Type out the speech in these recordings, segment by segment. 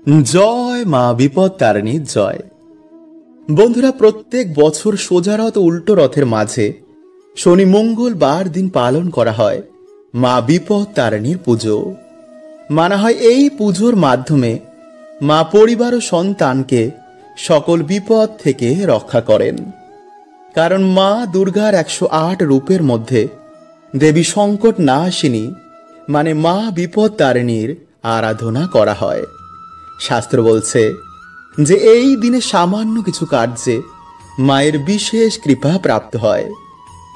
জয় মা বিপদ তারিণী জয়। বন্ধুরা, প্রত্যেক বছর সোজা রথ উল্টো রথের মাঝে শনি মঙ্গলবার দিন পালন করা হয় মা বিপদ তারিণীর পুজো। মানা হয় এই পুজোর মাধ্যমে মা পরিবার ও সন্তানকে সকল বিপদ থেকে রক্ষা করেন। কারণ মা দুর্গার 108 রূপের মধ্যে দেবী সংকট নাশিনী মানে মা বিপদ তারিণীর আরাধনা করা হয়। শাস্ত্র বলছে যে এই দিনে সামান্য কিছু কার্যে মায়ের বিশেষ কৃপা প্রাপ্ত হয়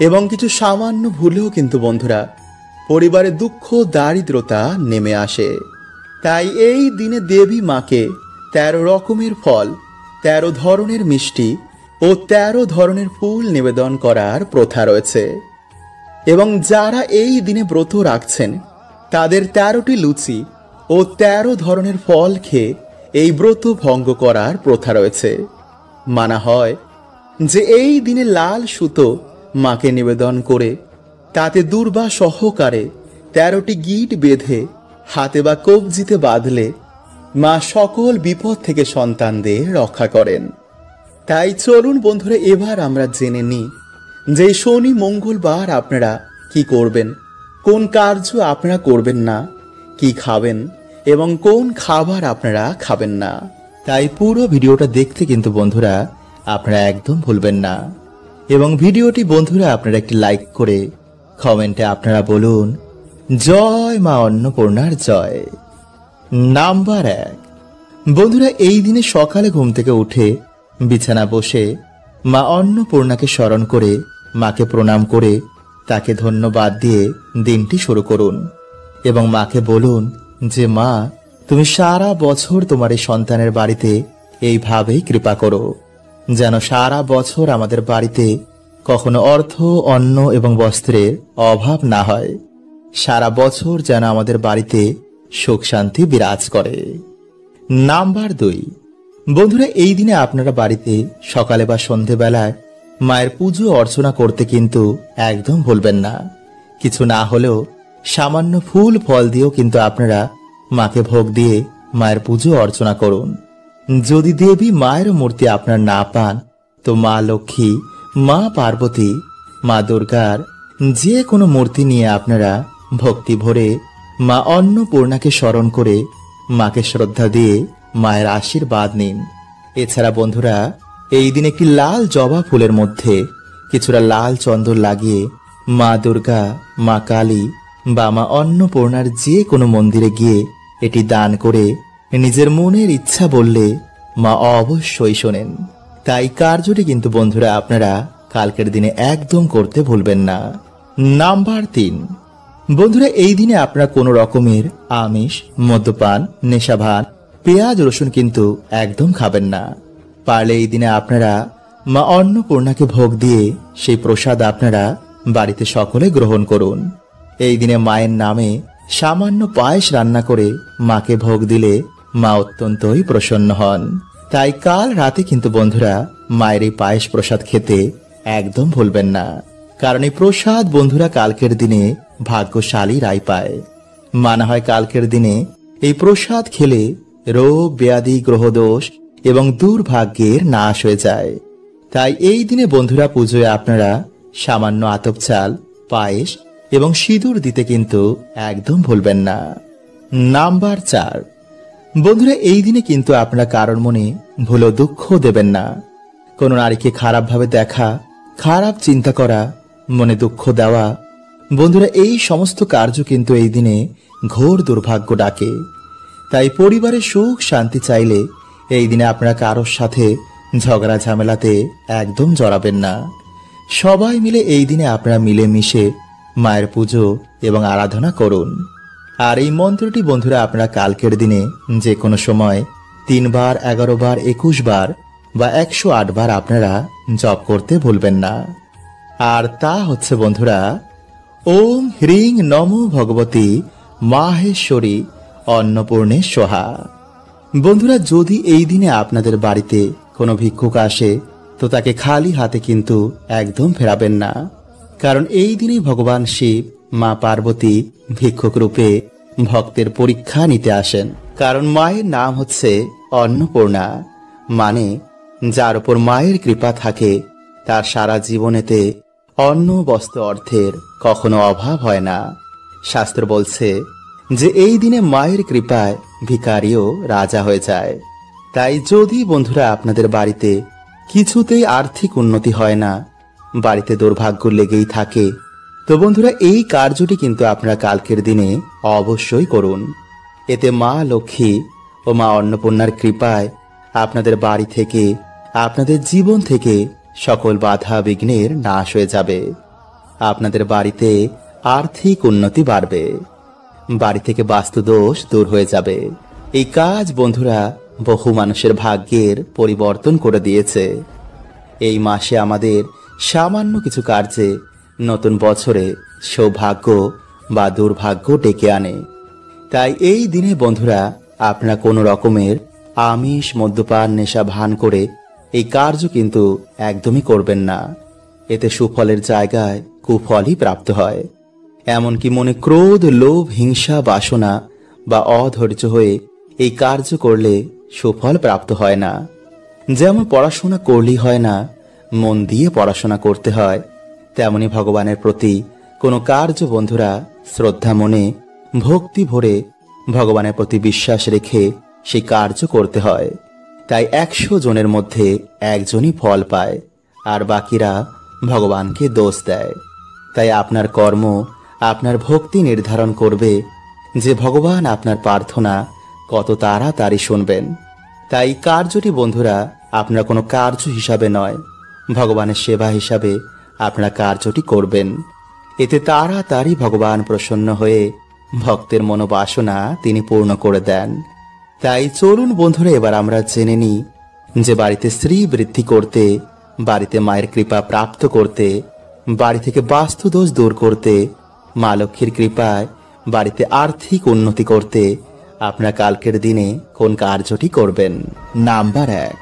এবং কিছু সামান্য ভুলেও কিন্তু বন্ধুরা পরিবারে দুঃখ দারিদ্রতা নেমে আসে। তাই এই দিনে দেবী মাকে 13 রকমের ফল, 13 ধরনের মিষ্টি ও 13 ধরনের ফুল নিবেদন করার প্রথা রয়েছে। এবং যারা এই দিনে ব্রত রাখছেন তাদের 13টি লুচি ও 13 ধরনের ফল খেয়ে এই ব্রত ভঙ্গ করার প্রথা রয়েছে। মানা হয় যে এই দিনে লাল সুতো মাকে নিবেদন করে তাতে দূর্বা সহকারে 13টি গিট বেঁধে হাতে বা কবজিতে বাঁধলে মা সকল বিপদ থেকে সন্তানদের রক্ষা করেন। তাই চলুন বন্ধুরা, এবার আমরা জেনে নিই যে শনি মঙ্গলবার আপনারা কি করবেন, কোন কার্য আপনারা করবেন না, কি খাবেন এবং কোন খাবার আপনারা খাবেন না। তাই পুরো ভিডিওটা দেখতে কিন্তু বন্ধুরা আপনারা একদম ভুলবেন না। এবং ভিডিওটি বন্ধুরা আপনারা একটি লাইক করে কমেন্টে আপনারা বলুন জয় মা অন্নপূর্ণার জয়। নাম্বার 1, বন্ধুরা এই দিনে সকালে ঘুম থেকে উঠে বিছানা বসে মা অন্নপূর্ণাকে স্মরণ করে মাকে প্রণাম করে তাকে ধন্যবাদ দিয়ে দিনটি শুরু করুন এবং মাকে বলুন যে মা, তুমি সারা বছর তোমার এই সন্তানের বাড়িতে এইভাবেই কৃপা করো, যেন সারা বছর আমাদের বাড়িতে কখনো অর্থ, অন্ন এবং বস্ত্রের অভাব না হয়। সারা বছর যেন আমাদের বাড়িতে সুখ শান্তি বিরাজ করে। নাম্বার 2, বন্ধুরা এই দিনে আপনারা বাড়িতে সকালে বা সন্ধেবেলায় মায়ের পুজো অর্চনা করতে কিন্তু একদম ভুলবেন না। কিছু না হলেও সামান্য ফুল ফল দিয়েও কিন্তু আপনারা মাকে ভোগ দিয়ে মায়ের পুজো অর্চনা করুন। যদি দেবী মায়ের মূর্তি আপনার না পান তো মা লক্ষ্মী, মা পার্বতী, মা দুর্গার যে কোনো মূর্তি নিয়ে আপনারা ভক্তি ভরে মা অন্নপূর্ণাকে স্মরণ করে মাকে শ্রদ্ধা দিয়ে মায়ের আশীর্বাদ নিন। এছাড়া বন্ধুরা এই দিন একটি লাল জবা ফুলের মধ্যে কিছুটা লাল চন্দন লাগিয়ে মা দুর্গা, মা কালী বা মা অন্নপূর্ণার যে কোনো মন্দিরে গিয়ে এটি দান করে নিজের মনের ইচ্ছা বললে মা অবশ্যই শোনেন। তাই কার্যটি কিন্তু বন্ধুরা আপনারা কালকের দিনে একদম করতে ভুলবেন না। নাম্বার 3, বন্ধুরা এই দিনে আপনারা কোনো রকমের আমিষ, মদ্যপান, নেশাভান, পেঁয়াজ রসুন কিন্তু একদম খাবেন না। পারলে এই দিনে আপনারা মা অন্নপূর্ণাকে ভোগ দিয়ে সেই প্রসাদ আপনারা বাড়িতে সকলে গ্রহণ করুন। এই দিনে মায়ের নামে সামান্য পায়েস রান্না করে মাকে ভোগ দিলে মা অত্যন্তই প্রসন্ন হন। তাই কাল রাতে কিন্তু বন্ধুরা মায়ের এই পায়েস প্রসাদ খেতে একদম ভুলবেন না। কারণ এই প্রসাদ বন্ধুরা কালকের দিনে ভাগ্যশালীরাই পায়। মানা হয় কালকের দিনে এই প্রসাদ খেলে রোগ ব্যাধি, গ্রহদোষ এবং দুর্ভাগ্যের নাশ হয়ে যায়। তাই এই দিনে বন্ধুরা পুজোয় আপনারা সামান্য আতপ চাল, পায়েস এবং সিঁদুর দিতে কিন্তু একদম ভুলবেন না। নাম্বার 4, বন্ধুরা এই দিনে কিন্তু আপনারা কারোর মনে ভুলো দুঃখ দেবেন না। কোনো নারীকে খারাপভাবে দেখা, খারাপ চিন্তা করা, মনে দুঃখ দেওয়া, বন্ধুরা এই সমস্ত কার্য কিন্তু এই দিনে ঘোর দুর্ভাগ্য ডাকে। তাই পরিবারে সুখ শান্তি চাইলে এই দিনে আপনারা কারোর সাথে ঝগড়া ঝামেলাতে একদম জড়াবেন না। সবাই মিলে এই দিনে আপনারা মিলেমিশে মায়ের পুজো এবং আরাধনা করুন। আর এই মন্ত্রটি বন্ধুরা আপনারা কালকের দিনে যে কোনো সময় 3 বার, 11 বার, 21 বার বা 108 বার আপনারা জপ করতে ভুলবেন না। আর তা হচ্ছে বন্ধুরা ওম হ্রিং নমো ভগবতী মাহেশ্বরী অন্নপূর্ণে সোহা। বন্ধুরা যদি এই দিনে আপনাদের বাড়িতে কোনো ভিক্ষুক আসে তো তাকে খালি হাতে কিন্তু একদম ফেরাবেন না। কারণ এই দিনেই ভগবান শিব, মা পার্বতী ভিক্ষুক রূপে ভক্তের পরীক্ষা নিতে আসেন। কারণ মায়ের নাম হচ্ছে অন্নপূর্ণা, মানে যার উপর মায়ের কৃপা থাকে তার সারা জীবনেতে অন্ন বস্ত্র অর্থের কখনো অভাব হয় না। শাস্ত্র বলছে যে এই দিনে মায়ের কৃপায় ভিখারিও রাজা হয়ে যায়। তাই যদি বন্ধুরা আপনাদের বাড়িতে কিছুতেই আর্থিক উন্নতি হয় না, বাড়িতে দুর্ভাগ্য লেগেই থাকে, তো বন্ধুরা এই কার্যটি কিন্তু আপনারা কালকের দিনে অবশ্যই করুন। এতে মা লক্ষ্মী ও মা অন্নপূর্ণার কৃপায় আপনাদের বাড়ি থেকে, আপনাদের জীবন থেকে সকল বাধা বিঘ্নের নাশ হয়ে যাবে। আপনাদের বাড়িতে আর্থিক উন্নতি বাড়বে, বাড়ি থেকে বাস্তুদোষ দূর হয়ে যাবে। এই কাজ বন্ধুরা বহু মানুষের ভাগ্যের পরিবর্তন করে দিয়েছে। এই মাসে আমাদের সামান্য কিছু কার্যে নতুন বছরে সৌভাগ্য বা দুর্ভাগ্য ডেকে আনে। তাই এই দিনে বন্ধুরা আপনারা কোনো রকমের আমিষ, মদ্যপান, নেশা ভান করে এই কার্য কিন্তু একদমই করবেন না। এতে সুফলের জায়গায় কুফলই প্রাপ্ত হয়। এমনকি মনে ক্রোধ, লোভ, হিংসা, বাসনা বা অধৈর্য হয়ে এই কার্য করলে সুফল প্রাপ্ত হয় না। যেমন পড়াশোনা করলেই হয় না, মন দিয়ে পড়াশোনা করতে হয়, তেমনি ভগবানের প্রতি কোনো কার্য বন্ধুরা শ্রদ্ধা মনে, ভক্তি ভরে, ভগবানের প্রতি বিশ্বাস রেখে সেই কার্য করতে হয়। তাই 100 জনের মধ্যে একজনই ফল পায়, আর বাকিরা ভগবানকে দোষ দেয়। তাই আপনার কর্ম, আপনার ভক্তি নির্ধারণ করবে যে ভগবান আপনার প্রার্থনা কত তাড়াতাড়ি শুনবেন। তাই কার্যটি বন্ধুরা আপনার কোনো কার্য হিসাবে নয়, ভগবানের সেবা হিসাবে আপনারা কার্যটি করবেন। এতে তাড়াতাড়ি ভগবান প্রসন্ন হয়ে ভক্তের মনোবাসনা তিনি পূর্ণ করে দেন। তাই চলুন বন্ধুরা এবার আমরা জেনে নিই যে বাড়িতে শ্রী বৃদ্ধি করতে, বাড়িতে মায়ের কৃপা প্রাপ্ত করতে, বাড়ি থেকে বাস্তুদোষ দূর করতে, মা লক্ষ্মীর কৃপায় বাড়িতে আর্থিক উন্নতি করতে আপনারা কালকের দিনে কোন কার্যটি করবেন। নাম্বার 1,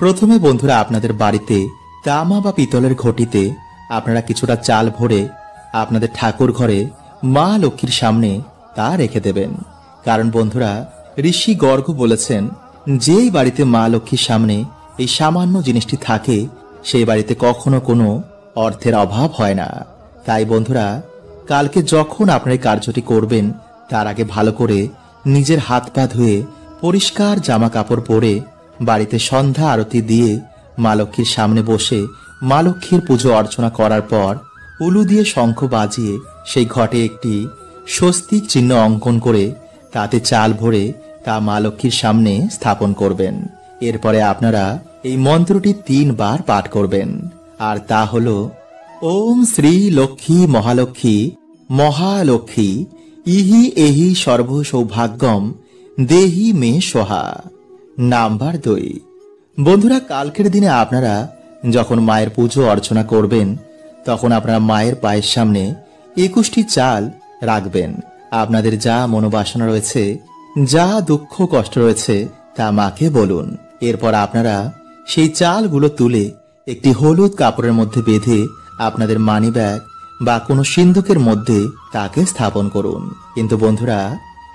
প্রথমে বন্ধুরা আপনাদের বাড়িতে তামা বা পিতলের ঘটিতে আপনারা কিছুটা চাল ভরে আপনাদের ঠাকুর ঘরে মা লক্ষ্মীর সামনে তা রেখে দেবেন। কারণ বন্ধুরা ঋষি গর্গ বলেছেন, যেই বাড়িতে মা লক্ষ্মীর সামনে এই সামান্য জিনিসটি থাকে সেই বাড়িতে কখনো কোনো অর্থের অভাব হয় না। তাই বন্ধুরা কালকে যখন আপনারা এই কার্যটি করবেন তার আগে ভালো করে নিজের হাত পা ধুয়ে পরিষ্কার জামা কাপড় পরে বাড়িতে সন্ধ্যা আরতি দিয়ে মা লক্ষ্মীর সামনে বসে মা লক্ষ্মীর পুজো অর্চনা করার পর উলু দিয়ে শঙ্খ বাজিয়ে সেই ঘটে একটি স্বস্তিক চিহ্ন অঙ্কন করে তাতে চাল ভরে তা মা লক্ষ্মীর সামনে স্থাপন করবেন। এরপরে আপনারা এই মন্ত্রটি 3 বার পাঠ করবেন, আর তা হলো ওম শ্রী লক্ষ্মী মহালক্ষ্মী মহালক্ষ্মী ইহি এহি সর্ব সৌভাগ্যম দেহি মে সোহা। নাম্বার 2, বন্ধুরা কালকের দিনে আপনারা যখন মায়ের পুজো অর্চনা করবেন তখন আপনারা মায়ের পায়ের সামনে 21টি চাল রাখবেন। আপনাদের যা মনোবাসনা রয়েছে, যা দুঃখ কষ্ট রয়েছে তা মাকে বলুন। এরপর আপনারা সেই চালগুলো তুলে একটি হলুদ কাপড়ের মধ্যে বেঁধে আপনাদের মানি ব্যাগ বা কোনো সিন্ধুকের মধ্যে তাকে স্থাপন করুন। কিন্তু বন্ধুরা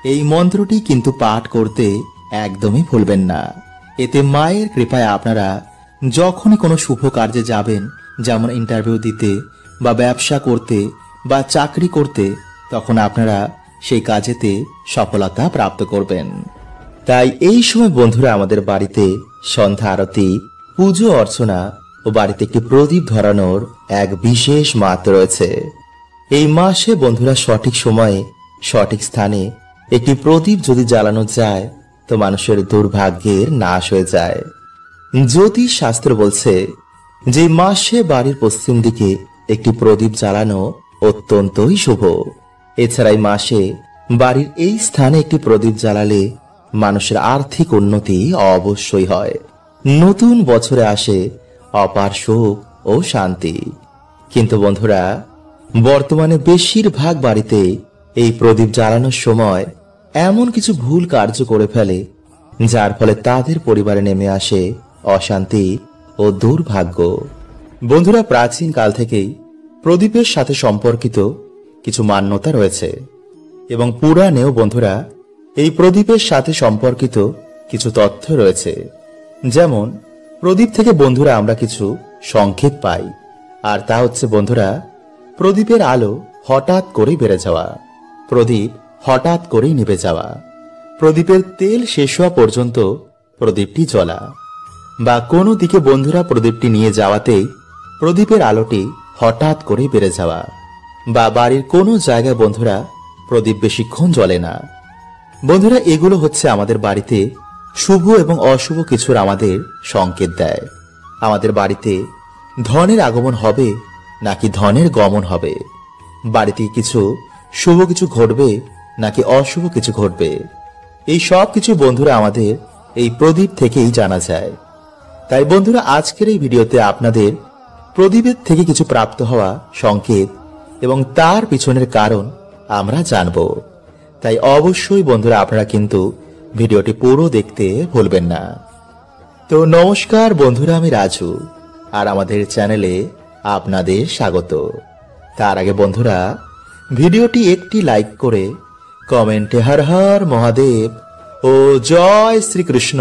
এই মন্ত্রটি কিন্তু পাঠ করতে একদমই ভুলবেন না। এতে মায়ের কৃপায় আপনারা যখনই কোনো শুভ কার্যে যাবেন, যেমন ইন্টারভিউ দিতে বা ব্যবসা করতে বা চাকরি করতে, তখন আপনারা সেই কাজেতে সফলতা প্রাপ্ত করবেন। তাই এই সময় বন্ধুরা আমাদের বাড়িতে সন্ধ্যা আরতি, পুজো অর্চনা ও বাড়িতে একটি প্রদীপ ধরানোর এক বিশেষ মাহাত্ম্য রয়েছে। এই মাসে বন্ধুরা সঠিক সময়ে সঠিক স্থানে একটি প্রদীপ যদি জ্বালানো যায় তো মানুষের দুর্ভাগ্যের নাশ হয়ে যায়। জ্যোতিষ শাস্ত্র বলছে যে মাসে বাড়ির পশ্চিম দিকে একটি প্রদীপ জ্বালানো অত্যন্তই শুভ। এছাড়া এই মাসে বাড়ির এই স্থানে একটি প্রদীপ জ্বালালে মানুষের আর্থিক উন্নতি অবশ্যই হয়। নতুন বছরে আসে অপার সুখ ও শান্তি। কিন্তু বন্ধুরা বর্তমানে বেশিরভাগ বাড়িতে এই প্রদীপ জ্বালানোর সময় এমন কিছু ভুল কার্য করে ফেলে যার ফলে তাদের পরিবারে নেমে আসে অশান্তি ও দুর্ভাগ্য। বন্ধুরা প্রাচীন কাল থেকেই প্রদীপের সাথে সম্পর্কিত কিছু মান্যতা রয়েছে এবং পুরাণেও বন্ধুরা এই প্রদীপের সাথে সম্পর্কিত কিছু তথ্য রয়েছে। যেমন প্রদীপ থেকে বন্ধুরা আমরা কিছু সংকেত পাই, আর তা হচ্ছে বন্ধুরা প্রদীপের আলো হঠাৎ করে বেড়ে যাওয়া, প্রদীপ হঠাৎ করেই নিভে যাওয়া, প্রদীপের তেল শেষ হওয়া পর্যন্ত প্রদীপটি জ্বলা, বা কোনো দিকে বন্ধুরা প্রদীপটি নিয়ে যাওয়াতেই প্রদীপের আলোটি হঠাৎ করে বেড়ে যাওয়া, বা বাড়ির কোনো জায়গায় বন্ধুরা প্রদীপ বেশিক্ষণ জ্বলে না। বন্ধুরা এগুলো হচ্ছে আমাদের বাড়িতে শুভ এবং অশুভ কিছুর আমাদের সংকেত দেয়। আমাদের বাড়িতে ধনের আগমন হবে নাকি ধনের গমন হবে, বাড়িতে কিছু শুভ কিছু ঘটবে নাকি অশুভ কিছু ঘটবে, এই সব কিছু বন্ধুরা আমাদের এই প্রদীপ থেকেই জানা যায়। তাই বন্ধুরা আজকের এই ভিডিওতে আপনাদের প্রদীপের থেকে কিছু প্রাপ্ত হওয়া সংকেত এবং তার পিছনের কারণ আমরা জানব। তাই অবশ্যই বন্ধুরা আপনারা কিন্তু ভিডিওটি পুরো দেখতে ভুলবেন না। তো নমস্কার বন্ধুরা, আমি রাজু, আর আমাদের চ্যানেলে আপনাদের স্বাগত। তার আগে বন্ধুরা ভিডিওটি একটি লাইক করে কমেন্টে হর হর মহাদেব ও জয় শ্রীকৃষ্ণ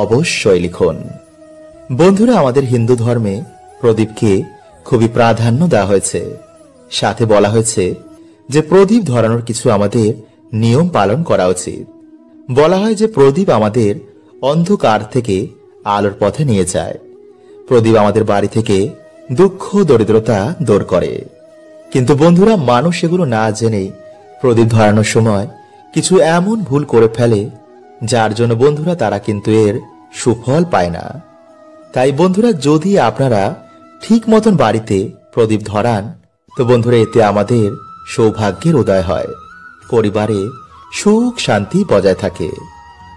অবশ্যই লিখুন। বন্ধুরা আমাদের হিন্দু ধর্মে প্রদীপকে খুবই প্রাধান্য দেওয়া হয়েছে। সাথে বলা হয়েছে যে প্রদীপ ধরানোর কিছু আমাদের নিয়ম পালন করা উচিত। বলা হয় যে প্রদীপ আমাদের অন্ধকার থেকে আলোর পথে নিয়ে যায়। প্রদীপ আমাদের বাড়ি থেকে দুঃখ দরিদ্রতা দূর করে। কিন্তু বন্ধুরা মানুষ এগুলো না জেনে প্রদীপ ধরানোর সময় কিছু এমন ভুল করে ফেলে যার জন্য বন্ধুরা তারা কিন্তু এর সুফল পায় না। তাই বন্ধুরা যদি আপনারা ঠিক মতন বাড়িতে প্রদীপ ধরান তো বন্ধুরা এতে আমাদের সৌভাগ্যের উদয় হয়, পরিবারে সুখ শান্তি বজায় থাকে।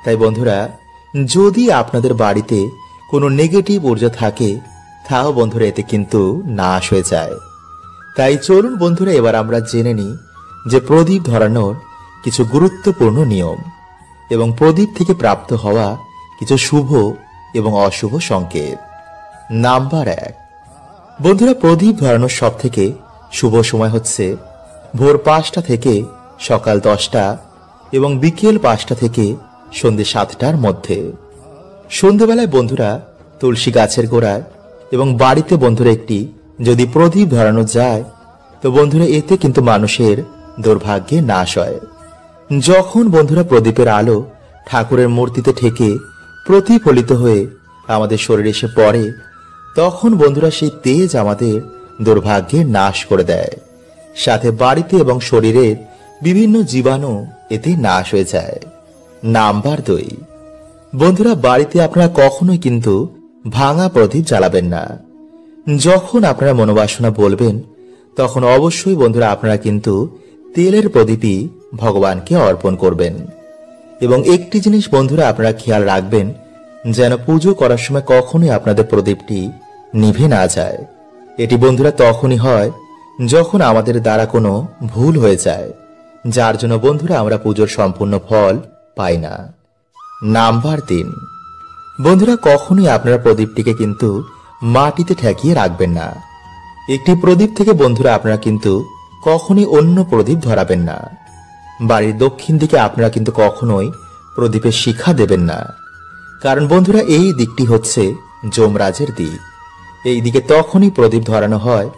তাই বন্ধুরা যদি আপনাদের বাড়িতে কোনো নেগেটিভ ঊর্জা থাকে তাও বন্ধুরা এতে কিন্তু নাশ হয়ে যায়। তাই চলুন বন্ধুরা এবার আমরা জেনে নিই যে প্রদীপ ধরানোর কিছু গুরুত্বপূর্ণ নিয়ম এবং প্রদীপ থেকে প্রাপ্ত হওয়া কিছু শুভ এবং অশুভ সংকেত। নাম্বার 1, বন্ধুরা প্রদীপ ধরানোর সব থেকে শুভ সময় হচ্ছে ভোর 5টা থেকে সকাল 10টা এবং বিকেল 5টা থেকে সন্ধ্যে 7টার মধ্যে। সন্ধ্যেবেলায় বন্ধুরা তুলসী গাছের গোড়ায় এবং বাড়িতে বন্ধুরা একটি যদি প্রদীপ ধরানো যায় তো বন্ধুরা এতে কিন্তু মানুষের দুর্ভাগ্যে নাশ হয়। যখন বন্ধুরা প্রদীপের আলো ঠাকুরের মূর্তিতে ঠেকে প্রতিফলিত হয়ে আমাদের শরীরে এসে পড়ে তখন বন্ধুরা সেই তেজ আমাদের দুর্ভাগ্যে নাশ করে দেয়। সাথে বাড়িতে এবং শরীরের বিভিন্ন জীবাণু এতে নাশ হয়ে যায়। নাম্বার 2, বন্ধুরা বাড়িতে আপনারা কখনোই কিন্তু ভাঙা প্রদীপ জ্বালাবেন না। যখন আপনারা মনোবাসনা বলবেন তখন অবশ্যই বন্ধুরা আপনারা কিন্তু তেলের প্রদীপই ভগবানকে অর্পণ করবেন। এবং একটি জিনিস বন্ধুরা আপনারা খেয়াল রাখবেন যেন পুজো করার সময় কখনোই আপনাদের প্রদীপটি নিভে না যায়। এটি বন্ধুরা তখনই হয় যখন আমাদের দ্বারা কোনো ভুল হয়ে যায়, যার জন্য বন্ধুরা আমরা পুজোর সম্পূর্ণ ফল পাই না। নাম্বার 3, বন্ধুরা কখনোই আপনারা প্রদীপটিকে কিন্তু মাটিতে ঠেকিয়ে রাখবেন না। একটি প্রদীপ থেকে বন্ধুরা আপনারা কিন্তু কখনোই অন্য প্রদীপ ধরাবেন না। বাড়ির দক্ষিণ দিকে আপনারা কিন্তু কখনোই প্রদীপের শিখা দেবেন না, কারণ বন্ধুরা এই দিকটি হচ্ছে যমরাজের দিক। এই দিকে তখনই প্রদীপ ধরানো হয়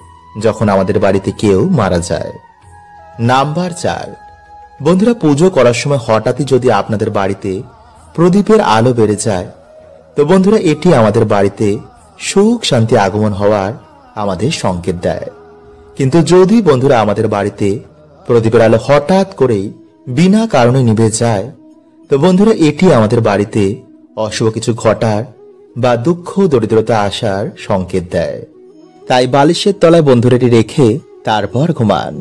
যখন আমাদের বাড়িতে কেউ মারা যায়। নাম্বার 4, বন্ধুরা পুজো করার সময় হঠাৎই যদি আপনাদের বাড়িতে প্রদীপের আলো বেড়ে যায় তো বন্ধুরা এটি আমাদের বাড়িতে সুখ শান্তি আগমন হওয়ার আমাদের সংকেত দেয়। কিন্তু যদি বন্ধুরা আমাদের বাড়িতে প্রদীপের আলো হঠাৎ করেই বিনা কারণে নিভে যায় তো বন্ধুরা এটি আমাদের বাড়িতে অশুভ কিছু ঘটার বা দুঃখ দরিদ্রতা আসার সংকেত দেয়। তাই বালিশের তলায় বন্ধুরা এটি রেখে তারপর ঘুমান।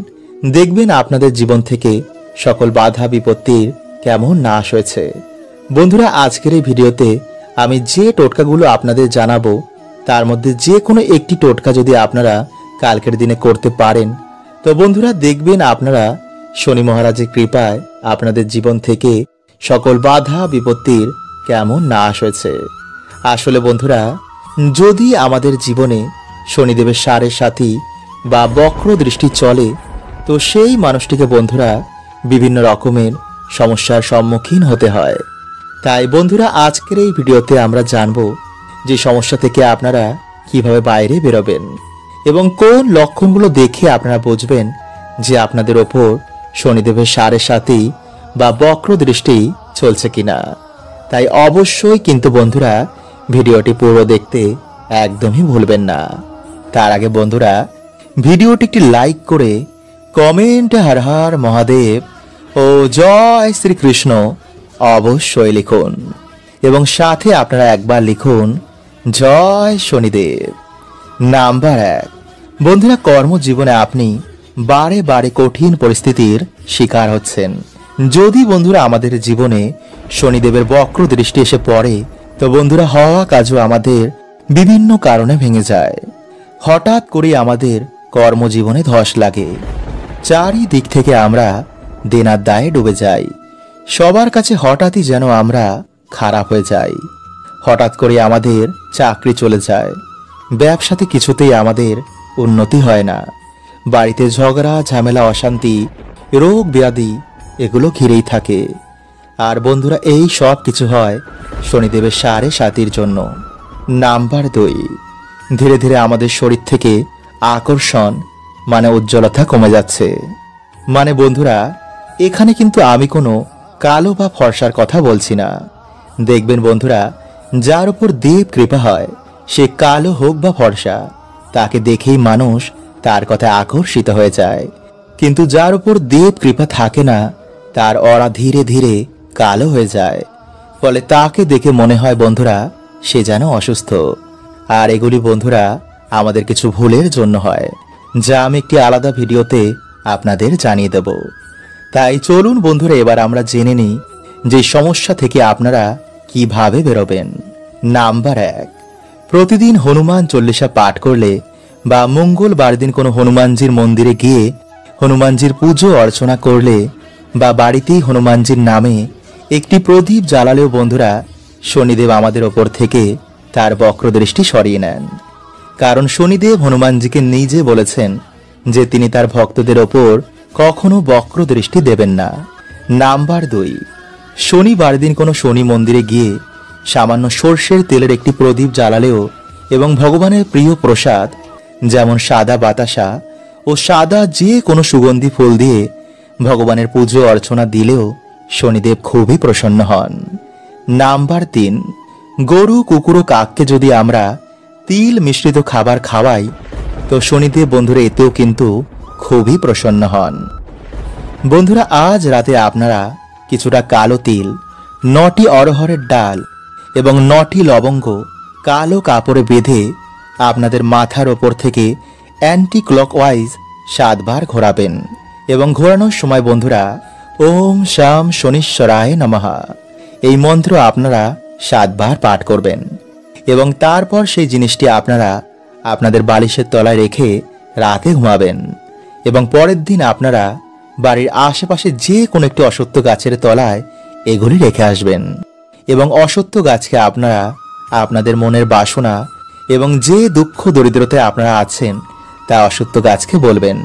দেখবেন আপনাদের জীবন থেকে সকল বাধা বিপত্তির কেমন নাশ হয়েছে। বন্ধুরা আজকের এই ভিডিওতে আমি যে টোটকাগুলো আপনাদের জানাবো তার মধ্যে যে কোনো একটি টোটকা যদি আপনারা কালকের দিনে করতে পারেন তো বন্ধুরা দেখবেন আপনারা শনি মহারাজের কৃপায় আপনাদের জীবন থেকে সকল বাধা বিপত্তির কেমন নাশ হয়েছে। আসলে বন্ধুরা যদি আমাদের জীবনে শনিদেবের সাড়ে সাথী বা বক্র দৃষ্টি চলে তো সেই মানুষটিকে বন্ধুরা বিভিন্ন রকমের সমস্যার সম্মুখীন হতে হয়। তাই বন্ধুরা, আজকের এই ভিডিওতে আমরা জানব যে সমস্যা থেকে আপনারা কিভাবে বাইরে বেরোবেন এবং কোন লক্ষণগুলো দেখে আপনারা বুঝবেন যে আপনাদের ওপর শনিদেবের সাড়ে সাতি বা বক্র দৃষ্টি চলছে কিনা। তাই অবশ্যই কিন্তু বন্ধুরা ভিডিওটি পুরো দেখতে একদমই ভুলবেন না। তার আগে বন্ধুরা, ভিডিওটি একটি লাইক করে কমেন্টে হর হর মহাদেব ও জয় শ্রীকৃষ্ণ অবশ্যই লিখুন এবং সাথে আপনারা একবার লিখুন জয় শনিদেব। নাম্বার 1, বন্ধুরা, কর্মজীবনে আপনি বারে বারে কঠিন পরিস্থিতির শিকার হচ্ছেন। যদি বন্ধুরা আমাদের জীবনে শনিদেবের বক্র দৃষ্টি এসে পড়ে, তো বন্ধুরা হওয়া কাজও আমাদের বিভিন্ন কারণে ভেঙে যায়। হঠাৎ করে আমাদের কর্মজীবনে ধস লাগে, চারিদিক থেকে আমরা দেনার দায়ে ডুবে যাই। সবার কাছে হঠাৎই যেন আমরা খারাপ হয়ে যাই। হঠাৎ করে আমাদের চাকরি চলে যায়, ব্যবসাতে কিছুতেই আমাদের উন্নতি হয় না, বাড়িতে ঝগড়া ঝামেলা অশান্তি রোগ ব্যাধি এগুলো ঘিরেই থাকে। আর বন্ধুরা, এই সব কিছু হয় শনিদেবের সাড়ে সাতির জন্য। নাম্বার 2, ধীরে ধীরে আমাদের শরীর থেকে আকর্ষণ মানে উজ্জ্বলতা কমে যাচ্ছে। মানে বন্ধুরা, এখানে কিন্তু আমি কোনো কালো বা ফর্সার কথা বলছি না। দেখবেন বন্ধুরা, যার উপর দেব কৃপা হয়, সে কালো হোক বা ফর্সা, তাকে দেখেই মানুষ তার কথা আকর্ষিত হয়ে যায়। কিন্তু যার উপর দেব কৃপা থাকে না, তার অরা ধীরে ধীরে কালো হয়ে যায়। ফলে তাকে দেখে মনে হয় বন্ধুরা সে যেন অসুস্থ। আর এগুলি বন্ধুরা আমাদের কিছু ভুলের জন্য হয়, যা আমি একটি আলাদা ভিডিওতে আপনাদের জানিয়ে দেব। তাই চলুন বন্ধুরা, এবার আমরা জেনে নিই যে সমস্যা থেকে আপনারা কিভাবে বেরোবেন। নাম্বার 1, প্রতিদিন হনুমান চল্লিশা পাঠ করলে বা মঙ্গলবার দিন কোনো হনুমানজির মন্দিরে গিয়ে হনুমানজির পুজো অর্চনা করলে বা বাড়িতেই হনুমানজির নামে একটি প্রদীপ জ্বালালেও বন্ধুরা শনিদেব আমাদের ওপর থেকে তার বক্রদৃষ্টি সরিয়ে নেন। কারণ শনিদেব হনুমানজিকে নিজে বলেছেন যে তিনি তার ভক্তদের ওপর কখনো বক্রদৃষ্টি দেবেন না। নাম্বার 2, শনিবার দিন কোনো শনি মন্দিরে গিয়ে সামান্য সর্ষের তেলের একটি প্রদীপ জ্বালালেও এবং ভগবানের প্রিয় প্রসাদ যেমন সাদা বাতাসা ও সাদা যে কোনো সুগন্ধি ফুল দিয়ে ভগবানের পুজো অর্চনা দিলেও শনিদেব খুবই প্রসন্ন হন। নাম্বার 3, গরু কুকুর ও কাককে যদি আমরা তিল মিশ্রিত খাবার খাওয়াই, তো শনিদেব বন্ধুরা এতেও কিন্তু খুবই প্রসন্ন হন। বন্ধুরা, আজ রাতে আপনারা কিছুটা কালো তিল, 9টি অরহরের ডাল এবং 9টি লবঙ্গ কালো কাপড়ে বেঁধে আপনাদের মাথার ওপর থেকে অ্যান্টি ক্লকওয়াইজ 7 বার ঘোরাবেন এবং ঘোরানোর সময় বন্ধুরা ওম শাম শনিশ্বরায় নমঃ এই মন্ত্র আপনারা 7 বার পাঠ করবেন এবং তারপর সেই জিনিসটি আপনারা আপনাদের বালিশের তলায় রেখে রাতে ঘুমাবেন এবং পরের দিন আপনারা বাড়ির আশেপাশে যে কোনো একটি অশ্বত্থ গাছের তলায় এগুলি রেখে আসবেন এবং অশ্বত্থ গাছকে আপনারা আপনাদের মনের বাসনা এবং যে দুঃখ দরিদ্রতায় আপনারা আছেন তা অশ্বত্থ গাছকে বলবেন।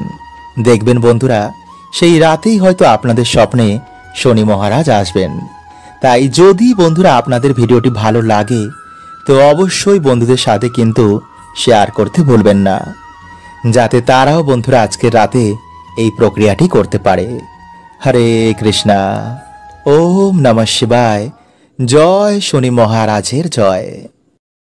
দেখবেন বন্ধুরা সেই রাতেই হয়তো আপনাদের স্বপ্নে শনি মহারাজ আসবেন। তাই যদি বন্ধুরা আপনাদের ভিডিওটি ভালো লাগে, তো অবশ্যই বন্ধুদের সাথে কিন্তু শেয়ার করতে ভুলবেন না, যাতে তারাও বন্ধুরা আজকের রাতে এই প্রক্রিয়াটি করতে পারে। হরে কৃষ্ণা। ওম নমঃ শিবায়। জয় শনি মহারাজের জয়।